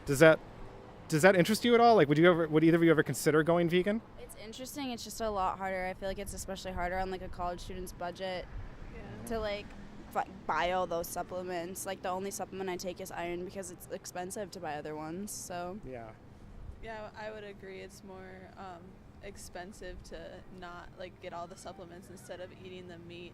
Does that interest you at all? Like, would either of you ever consider going vegan? It's interesting. It's just a lot harder. I feel like it's especially harder on like a college student's budget to like buy all those supplements. Like the only supplement I take is iron because it's expensive to buy other ones. So Yeah, I would agree. It's more expensive to not like get all the supplements instead of eating the meat.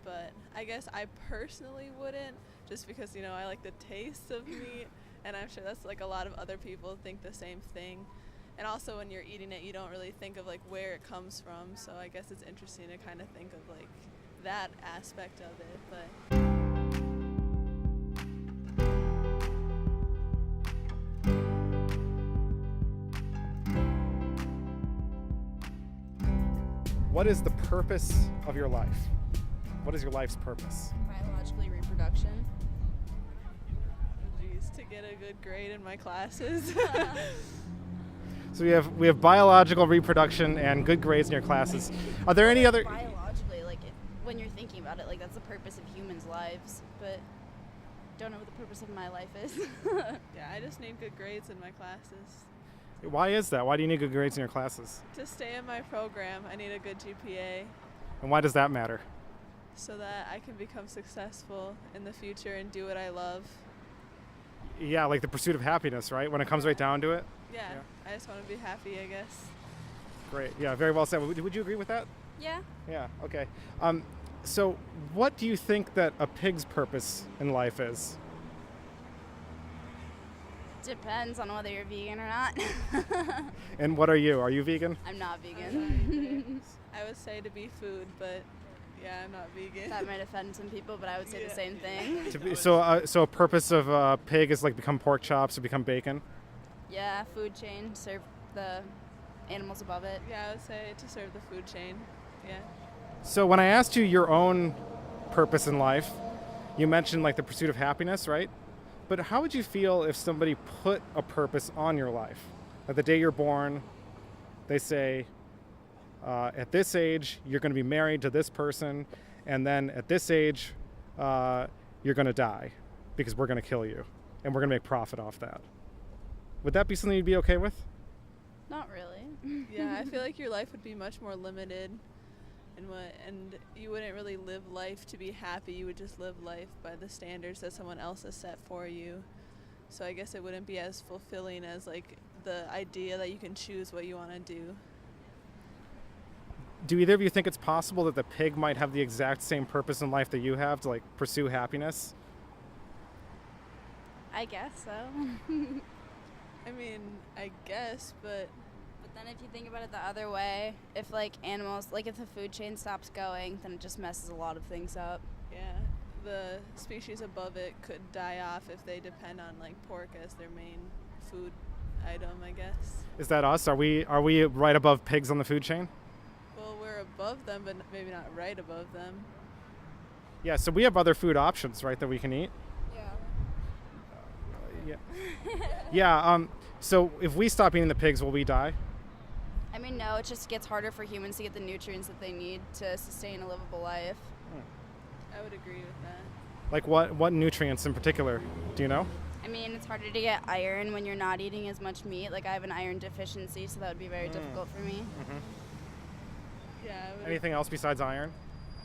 But I guess I personally wouldn't, just because I like the taste of meat, and I'm sure that's like a lot of other people think the same thing. And also when you're eating it, you don't really think of like where it comes from. So I guess it's interesting to kind of think of like that aspect of it. But What is the purpose of your life? What is your life's purpose? biologically reproduction. geez, to get a good grade in my classes. So we have biological reproduction and good grades in your classes. Are there any other? Biologically, like when you're thinking about it, like that's the purpose of humans' lives. But don't know what the purpose of my life is. Yeah, I just need good grades in my classes. Why is that? Why do you need good grades in your classes? To stay in my program, I need a good GPA And why does that matter? so that I can become successful in the future and do what I love. Yeah, like the pursuit of happiness, right? When it comes right down to it. Yeah, I just want to be happy, I guess. Great. Yeah, very well said. Would you agree with that? Yeah. Yeah. Okay. So what do you think that a pig's purpose in life is? Depends on whether you're vegan or not. And what are you? Are you vegan? I'm not vegan. I would say to be food, but yeah, I'm not vegan. That might offend some people, but I would say the same thing. So a purpose of a pig is like become pork chops or become bacon? Yeah, food chain, serve the animals above it. Yeah, I would say to serve the food chain. Yeah. So when I asked you your own purpose in life, you mentioned like the pursuit of happiness, right? But how would you feel if somebody put a purpose on your life? Like the day you're born, they say, at this age, you're going to be married to this person, and then at this age, you're going to die because we're going to kill you, and we're going to make profit off that. Would that be something you'd be okay with? Not really. Yeah, I feel like your life would be much more limited, and you wouldn't really live life to be happy. You would just live life by the standards that someone else has set for you. So I guess it wouldn't be as fulfilling as like the idea that you can choose what you want to do. Do either of you think it's possible that the pig might have the exact same purpose in life that you have to like pursue happiness? I guess so. I mean, I guess, but But then if you think about it the other way, if like animals, like if the food chain stops going, then it just messes a lot of things up. yeah, the species above it could die off if they depend on like pork as their main food item, I guess. Is that us? Are we right above pigs on the food chain? Well, we're above them, but maybe not right above them. Yeah, so we have other food options, right, that we can eat? Yeah. Yeah. So if we stop eating the pigs, will we die? I mean, no, it just gets harder for humans to get the nutrients that they need to sustain a livable life. I would agree with that. Like what nutrients in particular? Do you know? I mean, it's harder to get iron when you're not eating as much meat. Like, I have an iron deficiency, so that would be very difficult for me. Yeah. I would Anything else besides iron?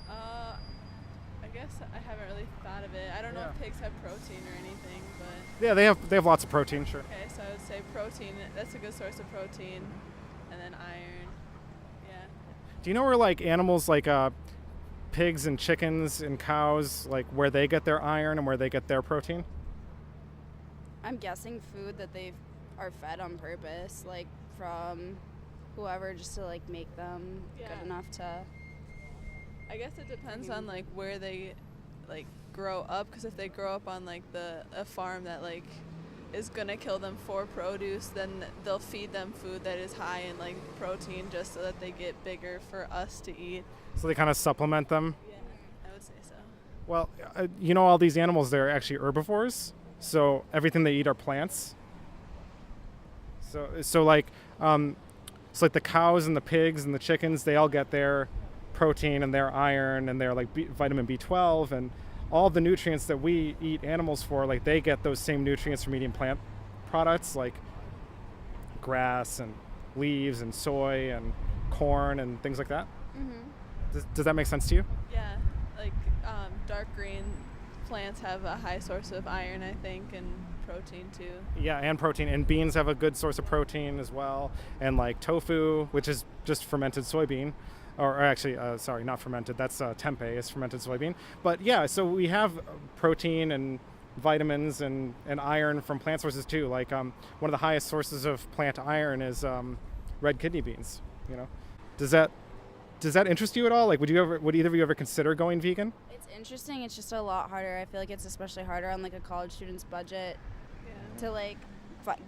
I guess I haven't really thought of it. I don't know if pigs have protein or anything, but Yeah, they have lots of protein, sure. okay, so I would say protein. That's a good source of protein, and then iron. Yeah. Do you know where like animals like pigs and chickens and cows, like where they get their iron and where they get their protein? I'm guessing food that they are fed on purpose, like from whoever, just to like make them Yeah. good enough to. I guess it depends on like where they like grow up, because if they grow up on like a farm that like is gonna kill them for produce, then they'll feed them food that is high in like protein just so that they get bigger for us to eat. So they kind of supplement them. Yeah, I would say so. Well, you know, all these animals, they're actually herbivores. So everything they eat are plants. So like the cows and the pigs and the chickens, they all get their protein and their iron and their like vitamin B12 and all the nutrients that we eat animals for, like they get those same nutrients from eating plant products like grass and leaves and soy and corn and things like that. Does that make sense to you? Yeah, like dark green plants have a high source of iron, I think, and protein too. Yeah, and protein. And beans have a good source of protein as well. And like tofu, which is just fermented soybean. Or actually, sorry, not fermented. That's tempeh, is fermented soybean. But yeah, so we have protein and vitamins and iron from plant sources too. Like one of the highest sources of plant iron is red kidney beans. You know, does that interest you at all? Like, would either of you ever consider going vegan? It's interesting. It's just a lot harder. I feel like it's especially harder on like a college student's budget to like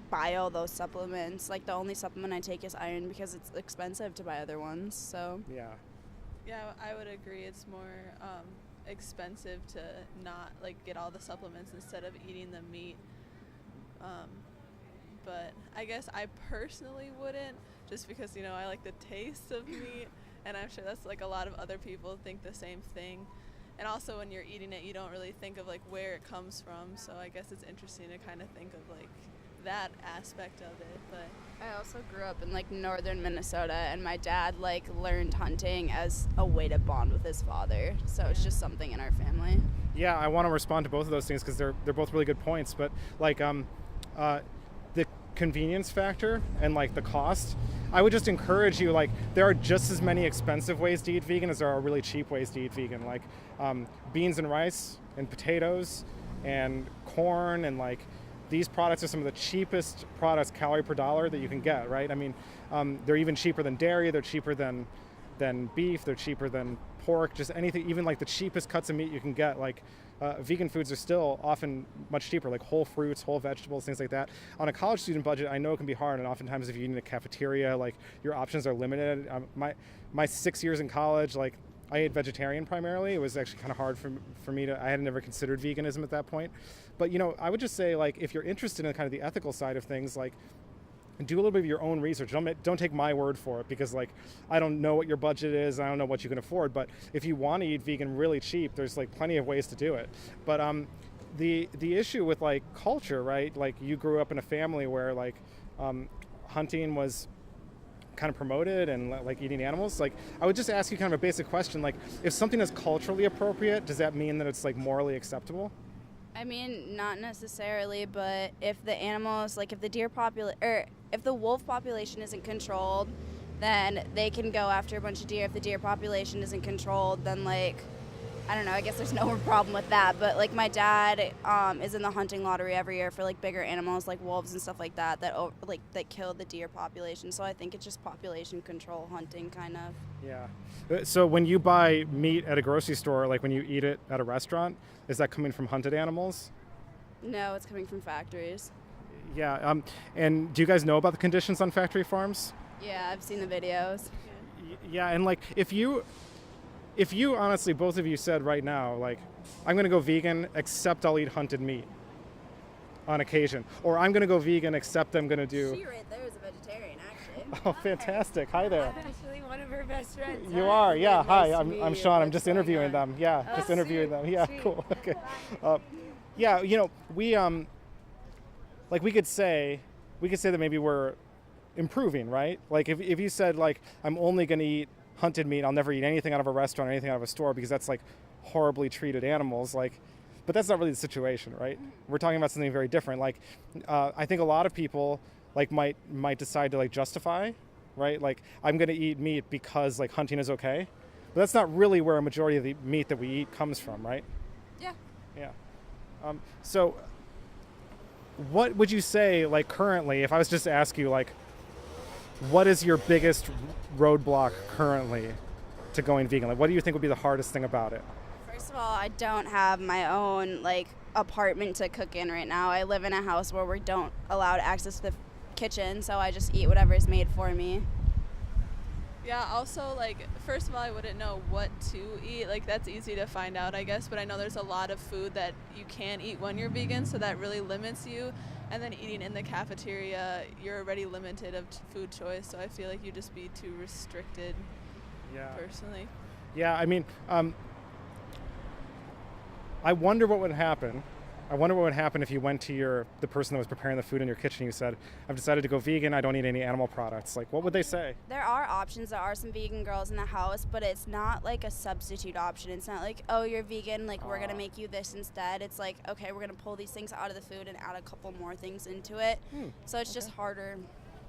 buy all those supplements. Like the only supplement I take is iron because it's expensive to buy other ones. So yeah, I would agree. It's more expensive to not like get all the supplements instead of eating the meat. But I guess I personally wouldn't, just because I like the taste of meat, and I'm sure that's like a lot of other people think the same thing. And also when you're eating it, you don't really think of like where it comes from. So I guess it's interesting to kind of think of like that aspect of it. But I also grew up in like northern Minnesota, and my dad like learned hunting as a way to bond with his father. So it's just something in our family. Yeah, I want to respond to both of those things because they're both really good points. But like the convenience factor and like the cost, I would just encourage you, like there are just as many expensive ways to eat vegan as there are really cheap ways to eat vegan. Like beans and rice and potatoes and corn, and like these products are some of the cheapest products calorie per dollar that you can get, right? I mean, they're even cheaper than dairy, they're cheaper than beef, they're cheaper than pork, just anything, even like the cheapest cuts of meat you can get. Like vegan foods are still often much cheaper, like whole fruits, whole vegetables, things like that. On a college student budget, I know it can be hard, and oftentimes if you eat in a cafeteria, like your options are limited. My 6 years in college, like I ate vegetarian primarily. It was actually kind of hard for me to, I had never considered veganism at that point. But I would just say, like, if you're interested in kind of the ethical side of things, like do a little bit of your own research. Don't take my word for it, because like I don't know what your budget is, I don't know what you can afford. But if you want to eat vegan really cheap, there's like plenty of ways to do it. But the issue with like culture, right? Like you grew up in a family where like hunting was kind of promoted and like eating animals. Like I would just ask you kind of a basic question, like if something is culturally appropriate, does that mean that it's like morally acceptable? I mean, not necessarily, but if the animals, like if the deer if the wolf population isn't controlled, then they can go after a bunch of deer. If the deer population isn't controlled, then like, I don't know, I guess there's no problem with that. But like my dad is in the hunting lottery every year for like bigger animals like wolves and stuff like that that kill the deer population. So I think it's just population control hunting kind of. Yeah. So when you buy meat at a grocery store, like when you eat it at a restaurant, is that coming from hunted animals? No, it's coming from factories. Yeah. And do you guys know about the conditions on factory farms? Yeah, I've seen the videos. Yeah, and like if you honestly, both of you said right now, like, I'm going to go vegan except I'll eat hunted meat on occasion, or I'm going to go vegan except I'm going to do. She right there is a vegetarian, actually. Oh, fantastic! Hi there. I'm actually one of her best friends. You are, yeah. Hi, Nice to meet I'm you. Sean. I'm What's just going interviewing on? them. Yeah, Oh, just interviewing sweet, them. Yeah, sweet. cool. Okay. Yeah, we like we could say that maybe we're improving, right? Like if you said like I'm only going to eat hunted meat, I'll never eat anything out of a restaurant or anything out of a store because that's like horribly treated animals, like, but that's not really the situation, right? We're talking about something very different. Like I think a lot of people like might decide to like justify, right? Like I'm going to eat meat because like hunting is okay, but that's not really where a majority of the meat that we eat comes from, right? Yeah. Yeah. So what would you say, like currently, if I was just to ask you, like, what is your biggest roadblock currently to going vegan? Like, what do you think would be the hardest thing about it? First of all, I don't have my own like apartment to cook in right now. I live in a house where we don't allow access to the kitchen, so I just eat whatever is made for me. yeah, also like first of all, I wouldn't know what to eat. Like that's easy to find out, I guess, but I know there's a lot of food that you can't eat when you're vegan, so that really limits you. And then eating in the cafeteria, you're already limited of food choice, so I feel like you'd just be too restricted. Yeah. Personally. Yeah, I mean, I wonder what would happen. I wonder what would happen if you went to the person that was preparing the food in your kitchen. You said, "I've decided to go vegan. I don't eat any animal products." Like, what would they say? There are options. There are some vegan girls in the house, but it's not like a substitute option. It's not like, oh, you're vegan, like we're gonna make you this instead. It's like, okay, we're gonna pull these things out of the food and add a couple more things into it. So it's just harder.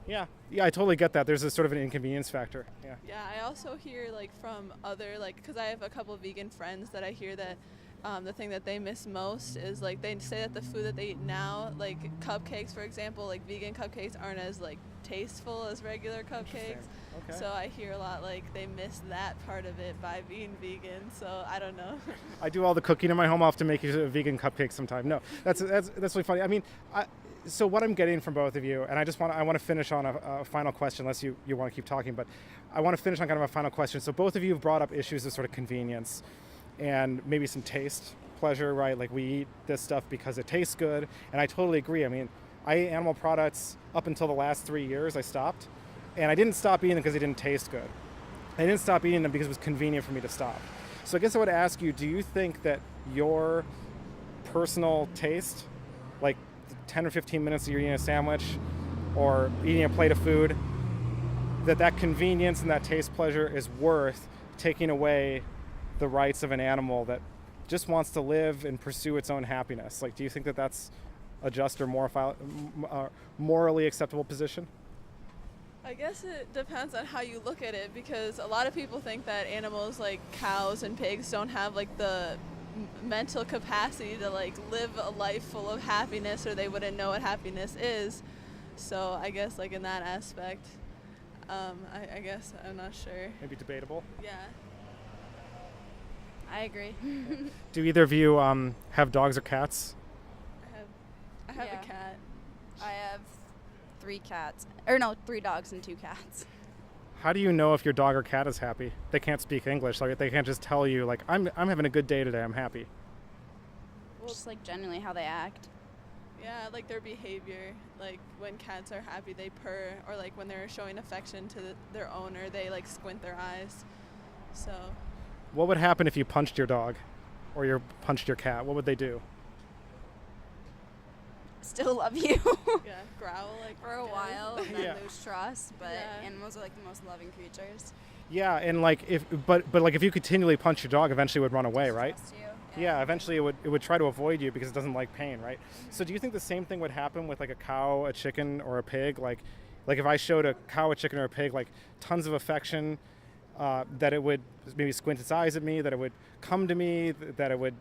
Yeah, I totally get that. There's a sort of an inconvenience factor. Yeah. Yeah, I also hear like from other because I have a couple of vegan friends that I hear that the thing that they miss most is like they say that the food that they eat now, like cupcakes for example, like vegan cupcakes aren't as like tasteful as regular cupcakes. Okay. So I hear a lot like they miss that part of it by being vegan. So I don't know. I do all the cooking in my home. I'll have to make you a vegan cupcake sometime. No, that's really funny. I mean, so what I'm getting from both of you, and I want to finish on a final question, unless you want to keep talking, but I want to finish on kind of a final question. So both of you have brought up issues of sort of convenience and maybe some taste pleasure, right? Like we eat this stuff because it tastes good, and I totally agree. I mean, I ate animal products up until the last 3 years. I stopped, and I didn't stop eating them because they didn't taste good. I didn't stop eating them because it was convenient for me to stop. So I guess I would ask you, do you think that your personal taste, like 10 or 15 minutes you're eating a sandwich or eating a plate of food, that convenience and that taste pleasure is worth taking away the rights of an animal that just wants to live and pursue its own happiness? Like, do you think that that's a just or morally acceptable position? I guess it depends on how you look at it, because a lot of people think that animals like cows and pigs don't have like the mental capacity to like live a life full of happiness, or they wouldn't know what happiness is. So I guess like in that aspect, I guess I'm not sure. Maybe debatable. Yeah. I agree. Do either of you have dogs or cats? I have Yeah. a cat. I have 3 dogs and 2 cats. How do you know if your dog or cat is happy? They can't speak English. Like, they can't just tell you, like, I'm having a good day today. I'm happy. Just like generally how they act. Yeah, like their behavior. Like when cats are happy, they purr, or like when they're showing affection to their owner, they like squint their eyes. So. What would happen if you punched your dog or you punched your cat? What would they do? Still love you. Yeah, growl like For a good. while, and then Yeah. lose trust. But Yeah. animals are like the most loving creatures. Yeah, and like but like if you continually punch your dog, eventually it would run away, right? Trust you. Yeah, eventually it would try to avoid you because it doesn't like pain, right? So do you think the same thing would happen with like a cow, a chicken, or a pig? Like if I showed a cow, a chicken, or a pig like tons of affection, that it would maybe squint its eyes at me, that it would come to me, that it would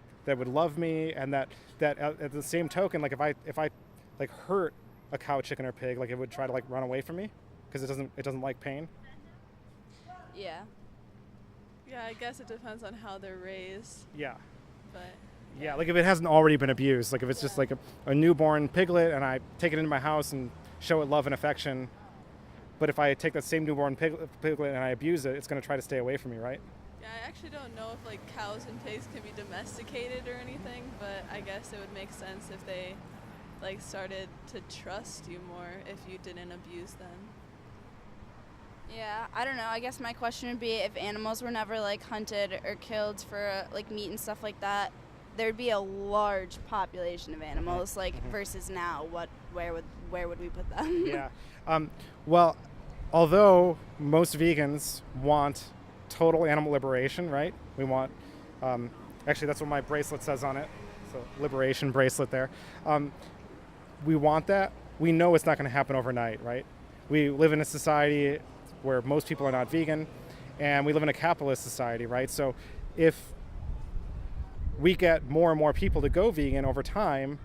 love me, and that at the same token, like if I like hurt a cow, chicken, or pig, like it would try to like run away from me because it doesn't like pain. Yeah. Yeah, I guess it depends on how they're raised, Yeah. but. Yeah, like if it hasn't already been abused, like if it's just like a newborn piglet and I take it into my house and show it love and affection, but if I take that same newborn piglet and I abuse it, it's going to try to stay away from me, right? Yeah, I actually don't know if like cows and pigs can be domesticated or anything, but I guess it would make sense if they like started to trust you more if you didn't abuse them. Yeah, I don't know. I guess my question would be if animals were never like hunted or killed for like meat and stuff like that, there'd be a large population of animals. Like versus now, where would we put them? Yeah. Well, although most vegans want total animal liberation, right? We want, actually that's what my bracelet says on it. So liberation bracelet there. We want that. We know it's not going to happen overnight, right? We live in a society where most people are not vegan, and we live in a capitalist society, right? So if we get more and more people to go vegan over time,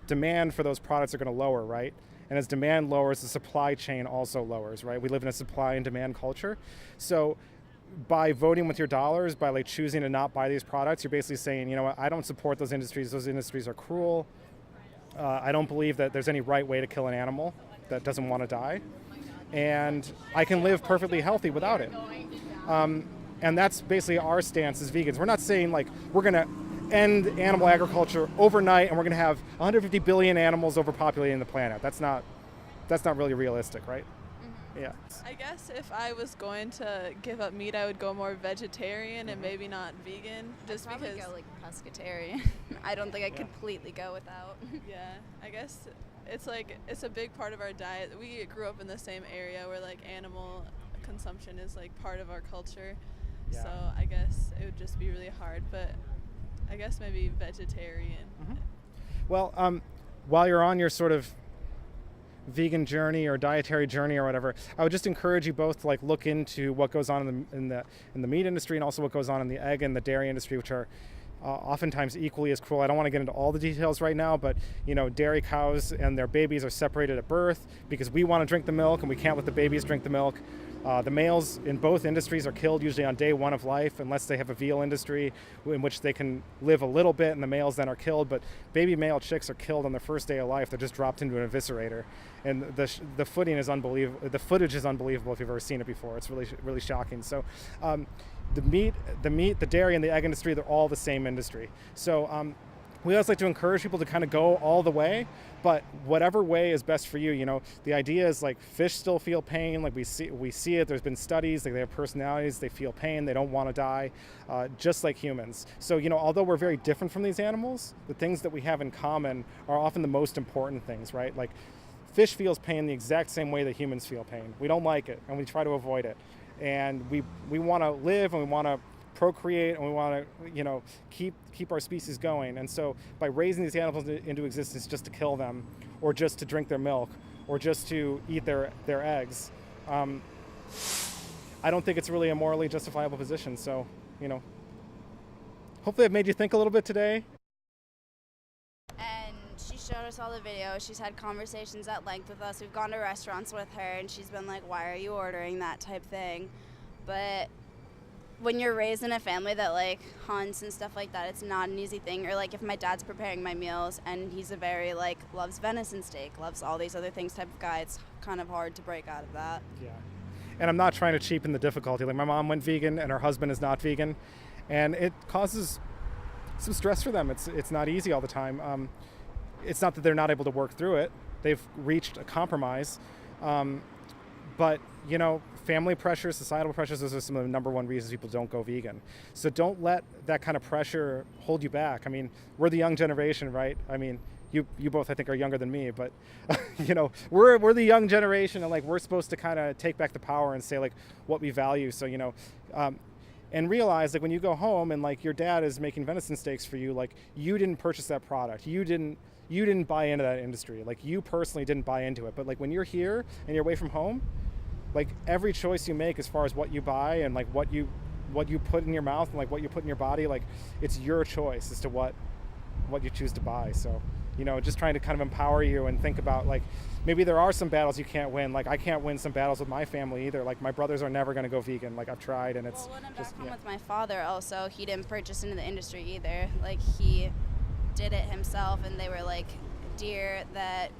demand for those products are going to lower, right? And as demand lowers, the supply chain also lowers, right? We live in a supply and demand culture. So by voting with your dollars, by like choosing to not buy these products, you're basically saying, you know what, I don't support those industries. Those industries are cruel. I don't believe that there's any right way to kill an animal that doesn't want to die. And I can live perfectly healthy without it. And that's basically our stance as vegans. We're not saying like we're going to end animal agriculture overnight and we're going to have 150 billion animals overpopulating the planet. That's not really realistic, right? Yeah. I guess if I was going to give up meat, I would go more vegetarian and maybe not vegan, just I'd probably because. go like pescatarian. I don't think I completely go without. Yeah, I guess it's a big part of our diet. We grew up in the same area where like animal consumption is like part of our culture. Yeah. So I guess it would just be really hard, but I guess maybe vegetarian. Well, while you're on your sort of vegan journey or dietary journey or whatever, I would just encourage you both to like look into what goes on in the meat industry and also what goes on in the egg and the dairy industry, which are oftentimes equally as cruel. I don't want to get into all the details right now, but dairy cows and their babies are separated at birth because we want to drink the milk and we can't let the babies drink the milk. The males in both industries are killed usually on day one of life, unless they have a veal industry in which they can live a little bit and the males then are killed. But baby male chicks are killed on their first day of life. They're just dropped into an eviscerator. And the footage is unbelievable. The footage is unbelievable if you've ever seen it before. It's really, really shocking. So the meat, the dairy, and the egg industry, they're all the same industry. So we always like to encourage people to kind of go all the way, but whatever way is best for you. The idea is like fish still feel pain, like we see it. There's been studies, like they have personalities, they feel pain, they don't want to die, just like humans. So although we're very different from these animals, the things that we have in common are often the most important things, right? Like fish feels pain the exact same way that humans feel pain. We don't like it, and we try to avoid it, and we want to live and we want to procreate and we want to keep our species going. And so by raising these animals into existence just to kill them or just to drink their milk or just to eat their eggs, I don't think it's really a morally justifiable position. So hopefully I've made you think a little bit today. And she showed us all the videos. She's had conversations at length with us. We've gone to restaurants with her and she's been like, why are you ordering that type thing? But when you're raised in a family that like hunts and stuff like that, it's not an easy thing. Or like if my dad's preparing my meals and he's a very like loves venison steak, loves all these other things type of guy, it's kind of hard to break out of that. Yeah. And I'm not trying to cheapen the difficulty. Like my mom went vegan and her husband is not vegan, and it causes some stress for them. It's not easy all the time. It's not that they're not able to work through it. They've reached a compromise. But family pressure, societal pressures, those are some of the number one reasons people don't go vegan. So don't let that kind of pressure hold you back. I mean, we're the young generation, right? I mean, you both I think are younger than me, but we're the young generation, and like we're supposed to kind of take back the power and say like what we value. So and realize like when you go home and like your dad is making venison steaks for you, like you didn't purchase that product. You didn't buy into that industry. Like you personally didn't buy into it. But like when you're here and you're away from home, like every choice you make as far as what you buy and like what you put in your mouth and like what you put in your body, like it's your choice as to what you choose to buy. So just trying to kind of empower you and think about like maybe there are some battles you can't win. Like I can't win some battles with my family either. Like my brothers are never going to go vegan. Like I've tried, and it's when I'm just back home with my father also, he didn't purchase into the industry either. Like he did it himself, and they were like deer that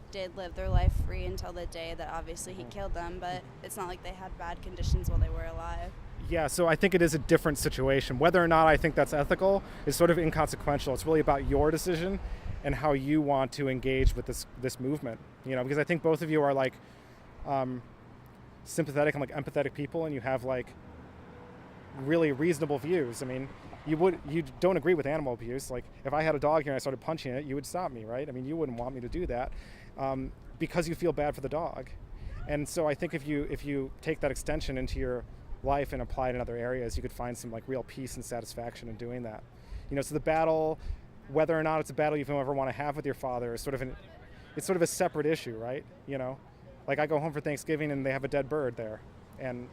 did live their life free until the day that obviously he killed them, but it's not like they had bad conditions while they were alive. Yeah, so I think it is a different situation. Whether or not I think that's ethical is sort of inconsequential. It's really about your decision and how you want to engage with this movement. Because I think both of you are like sympathetic and like empathetic people, and you have like really reasonable views. I mean, you don't agree with animal abuse. Like if I had a dog here and I started punching it, you would stop me, right? I mean, you wouldn't want me to do that because you feel bad for the dog. And so I think if you take that extension into your life and apply it in other areas, you could find some like real peace and satisfaction in doing that. So the battle, whether or not it's a battle you ever want to have with your father, is it's sort of a separate issue, right? Like I go home for Thanksgiving and they have a dead bird there, and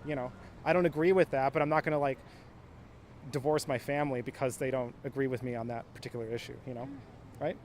I don't agree with that, but I'm not going to like divorce my family because they don't agree with me on that particular issue, right?